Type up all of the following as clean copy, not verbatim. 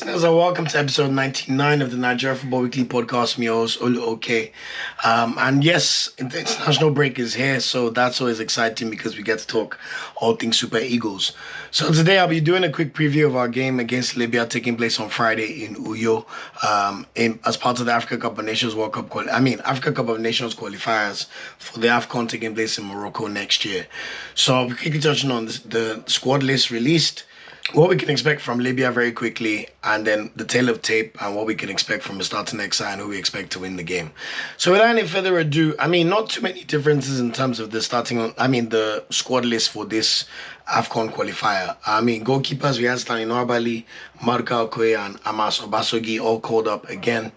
listeners, and welcome to episode 99 of the Nigeria Football Weekly podcast. Me, host Olu OK. And yes, the international break is here, so that's always exciting because we get to talk all things Super Eagles. So today I'll be doing a quick preview of our game against Libya taking place on Friday in Uyo, as part of the Africa Cup of Nations Africa Cup of Nations qualifiers for the AFCON taking place in Morocco next year. So I'll be quickly touching on the squad list released, what we can expect from Libya very quickly, and then the tail of tape and what we can expect from the starting next side and who we expect to win the game. So without any further ado, not too many differences in terms of the the squad list for this AFCON qualifier. Goalkeepers, we had Stanley Nwabali, Marka Okoye and Amas Obasogi all called up again.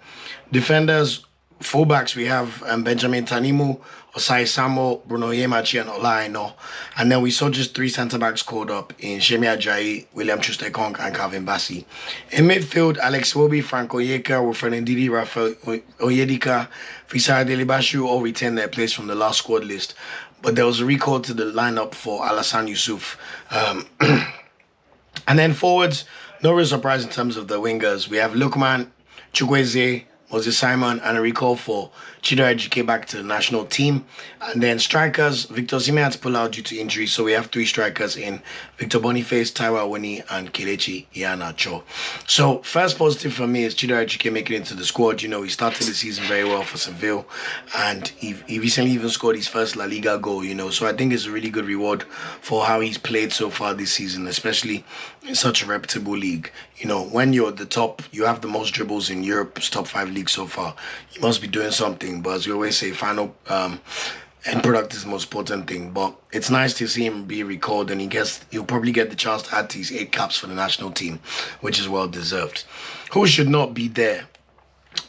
Defenders, fullbacks, we have Benjamin Tanimu, Osai Samo, Bruno Yemachi, and Olaino. And then we saw just three centre-backs called up in Shemi Ajayi, William Chustekong, and Calvin Bassi. In midfield, Alex Wobi, Franco Yeka, Wilfred Ndidi, Rafael Oyedika, Fisaya Delibashu all retained their place from the last squad list. But there was a recall to the lineup for Alassane Yusuf. And then forwards, no real surprise in terms of the wingers. We have Lukman, Chukwueze, Moses Simon, and a recall for Chidera Ejike back to the national team. And then strikers, Victor Osimhen had to pull out due to injury, so we have three strikers in Victor Boniface, Taiwo Awoniyi, and Kelechi Iheanacho. So first positive for me is Chidera Ejike making it into the squad. He started the season very well for Seville, and he recently even scored his first La Liga goal, so I think it's a really good reward for how he's played so far this season, especially in such a reputable league. When you're at the top, you have the most dribbles in Europe's top 5 leagues so far. You must be doing something, but as we always say, final end product is the most important thing. But it's nice to see him be recalled, and he'll probably get the chance to add to his 8 caps for the national team, which is well deserved. Who should not be there?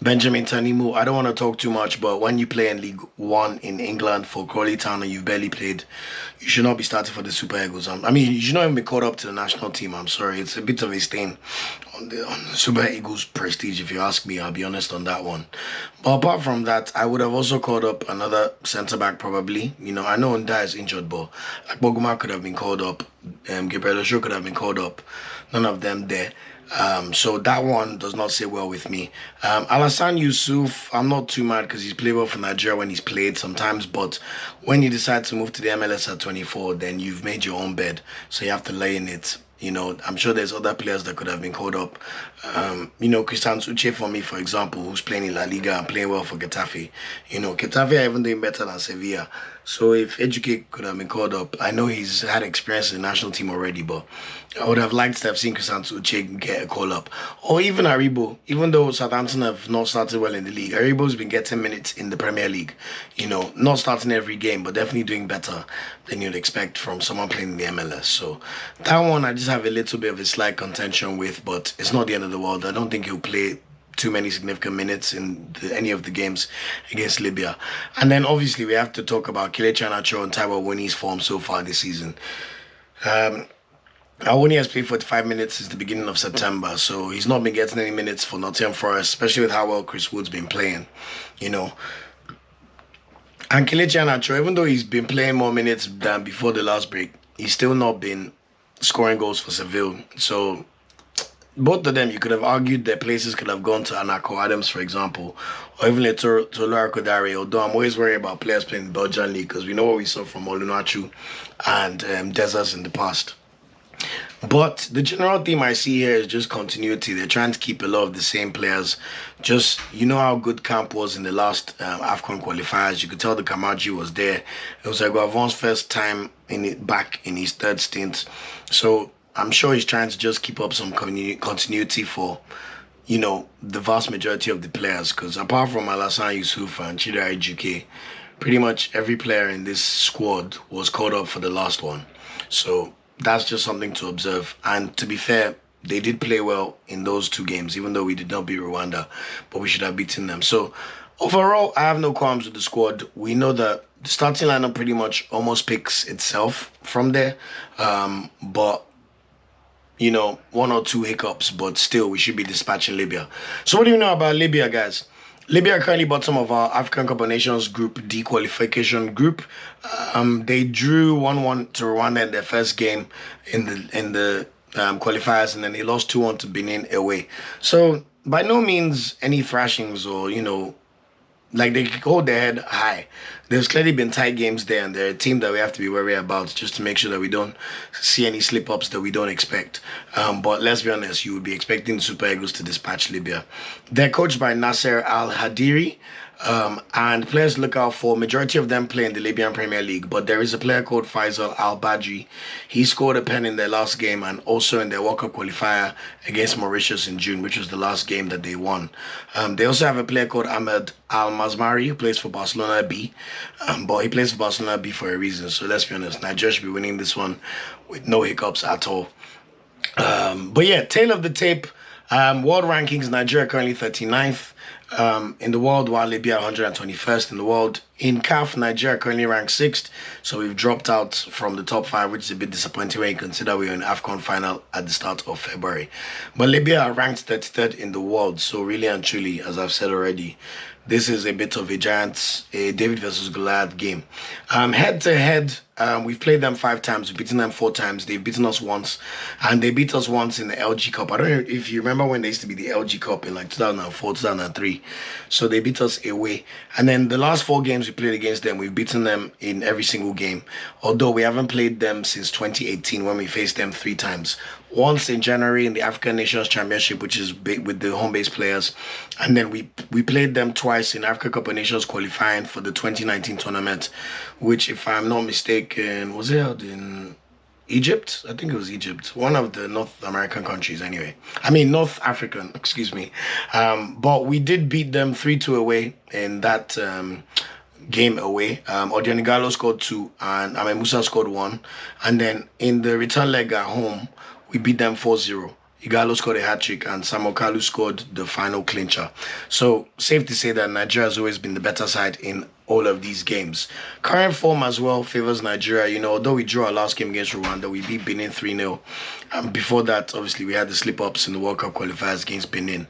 Benjamin Tanimu. I don't want to talk too much, but when you play in League One in England for Crawley Town and you've barely played, you should not be starting for the Super Eagles. You should not even be called up to the national team. I'm sorry. It's a bit of a stain on the Super Eagles' prestige, if you ask me. I'll be honest on that one. But apart from that, I would have also called up another centre-back probably. I know Nda is injured, but Boguma could have been called up. Gabriel Osho could have been called up. None of them there. So that one does not sit well with me. Alassane Yusuf, I'm not too mad because he's played well for Nigeria when he's played sometimes, but when you decide to move to the MLS at 24, then you've made your own bed, so you have to lay in it. I'm sure there's other players that could have been called up. Christian Uche for me, for example, who's playing in La Liga and playing well for Getafe. Getafe are even doing better than Sevilla. So if Ejike could have been called up, I know he's had experience in the national team already, but I would have liked to have seen Christian Uche get a call up. Or even Aribo, even though Southampton have not started well in the league. Aribo's been getting minutes in the Premier League. Not starting every game, but definitely doing better than you'd expect from someone playing in the MLS. So that one I just have a little bit of a slight contention with, but it's not the end of the world. I don't think he'll play too many significant minutes in any of the games against Libya. And then obviously we have to talk about Kelechi Iheanacho and Taiwo Awoniyi's form so far this season. Awoniyi has played 45 minutes since the beginning of September, so he's not been getting any minutes for Nottingham Forest, especially with how well Chris Wood's been playing, And Kelechi Iheanacho, even though he's been playing more minutes than before the last break, he's still not been scoring goals for Seville. So both of them, you could have argued their places could have gone to Anako Adams, for example, or even to Laura Kodare, although I'm always worried about players playing in the Belgian League because we know what we saw from Olunachu and Desas in the past. But the general theme I see here is just continuity. They're trying to keep a lot of the same players. Just, how good camp was in the last AFCON qualifiers. You could tell the Kamaji was there. It was Aguavon's first time back in his third stint. So I'm sure he's trying to just keep up some continuity for, the vast majority of the players. Because apart from Alassane Yusuf and Chidera Ejike, pretty much every player in this squad was called up for the last one. So that's just something to observe. And to be fair, they did play well in those 2 games, even though we did not beat Rwanda, but we should have beaten them. So overall, I have no qualms with the squad. We know that the starting lineup pretty much almost picks itself from there. But 1 or 2 hiccups, but still, we should be dispatching Libya. So what do you know about Libya, guys? Libya are currently bottom of our African Cup of Nations Group D qualification group. They drew 1-1 to Rwanda in their first game in the qualifiers, and then they lost 2-1 to Benin away. So by no means any thrashings or like they hold their head high. There's clearly been tight games there, and they're a team that we have to be worried about just to make sure that we don't see any slip ups that we don't expect. But let's be honest, you would be expecting the Super Eagles to dispatch Libya. They're coached by Nasser Al Hadiri. And players look out for, majority of them play in the Libyan Premier League, but there is a player called Faisal Al Badri. He scored a pen in their last game and also in their World Cup qualifier against Mauritius in June, which was the last game that they won. They also have a player called Ahmed Al Mazmari who plays for Barcelona B, but he plays for Barcelona B for a reason. So let's be honest, Nigeria should be winning this one with no hiccups at all. But yeah, tail of the tape. World rankings, Nigeria currently 39th in the world, while Libya 121st in the world. In CAF, Nigeria currently ranked 6th, so we've dropped out from the top 5, which is a bit disappointing when you consider we were in AFCON final at the start of February. But Libya are ranked 33rd in the world, so really and truly, as I've said already, this is a bit of a David versus Goliath game. Head to head, we've played them 5 times. We've beaten them 4 times. They've beaten us once, and they beat us once in the LG Cup. I don't know if you remember when they used to be the LG Cup in like 2004, 2003. So they beat us away. And then the last 4 games we played against them, we've beaten them in every single game. Although we haven't played them since 2018 when we faced them 3 times. Once in January in the African Nations Championship, which is big with the home-based players. And then we played them twice in Africa Cup of Nations qualifying for the 2019 tournament, which, if I'm not mistaken, was held in Egypt? I think it was Egypt. One of the North American countries anyway. I mean, North African, excuse me. But we did beat them 3-2 away in that game away. Odion scored 2 and Ahmed Musa scored 1. And then in the return leg at home, we beat them 4-0. Igalo scored a hat-trick and Samuel Kalu scored the final clincher. So, safe to say that Nigeria has always been the better side in all of these games. Current form as well favors Nigeria. Although we drew our last game against Rwanda, we beat Benin 3-0. And before that, obviously, we had the slip-ups in the World Cup qualifiers against Benin.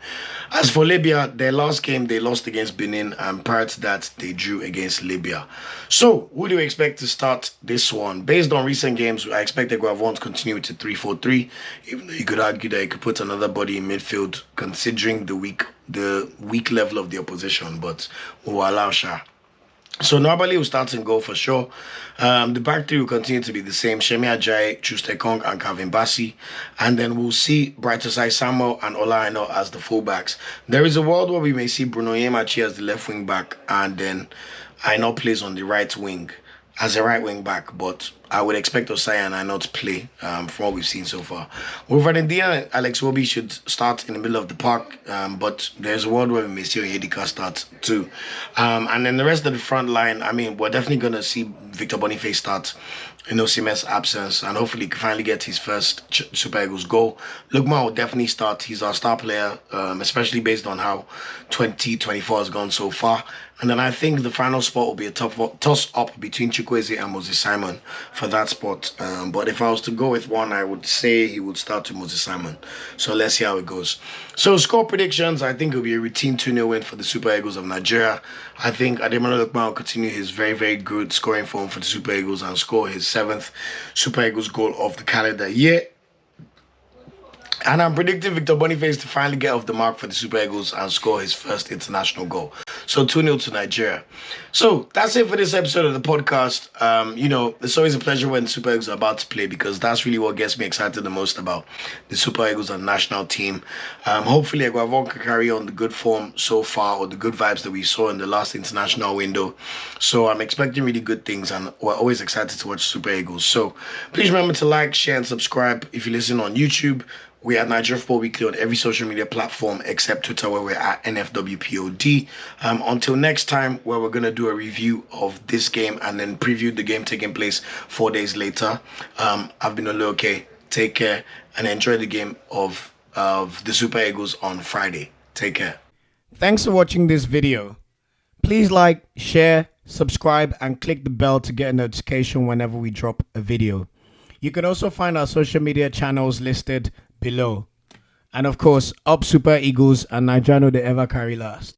As for Libya, their last game, they lost against Benin, and prior to that, they drew against Libya. So, who do we expect to start this one? Based on recent games, I expect the Guavon to continue with the 3-4-3, even though you could argue that you could put another body in midfield, considering the weak level of the opposition, but we'll allow Shah. So Nabali will start in goal for sure. The back three will continue to be the same. Shemi Ajayi, Chustekong, and Calvin Bassi. And then we'll see Brighter Samuel and Ola Aina as the fullbacks. There is a world where we may see Bruno Yemachi as the left wing back, and then Aina plays on the right wing as a right wing back, but I would expect Osai and Aina to play from what we've seen so far. Wolverine and Alex Wobi should start in the middle of the park, but there's a world where we may see Onyedika start too. And then the rest of the front line, I mean, we're definitely going to see Victor Boniface start in Osimhen's absence, and hopefully he can finally get his first Super Eagles goal. Lukman will definitely start. He's our star player, especially based on how 2024 has gone so far. And then I think the final spot will be a toss-up between Chukwueze and Moses Simon for that spot. But if I was to go with one, I would say he would start with Moses Simon. So let's see how it goes. So score predictions, I think it will be a routine 2-0 win for the Super Eagles of Nigeria. I think Ademola Lookman will continue his very, very good scoring form for the Super Eagles and score his 7th Super Eagles goal of the calendar year. And I'm predicting Victor Boniface to finally get off the mark for the Super Eagles and score his first international goal. So 2-0 to Nigeria. So that's it for this episode of the podcast. It's always a pleasure when the Super Eagles are about to play, because that's really what gets me excited the most about the Super Eagles and national team. Hopefully, Eguavon can carry on the good form so far, or the good vibes that we saw in the last international window. So I'm expecting really good things, and we're always excited to watch Super Eagles. So please remember to like, share, and subscribe if you listen on YouTube. We are Nigeria Football Weekly on every social media platform except Twitter, where we're at NFWPOD. Until next time, where we're going to do a review of this game and then preview the game taking place 4 days later. I've been Oluoke. Take care and enjoy the game of the Super Eagles on Friday. Take care. Thanks for watching this video. Please like, share, subscribe, and click the bell to get a notification whenever we drop a video. You can also find our social media channels listed below. And of course, up Super Eagles, and Nigeria know they ever carry last.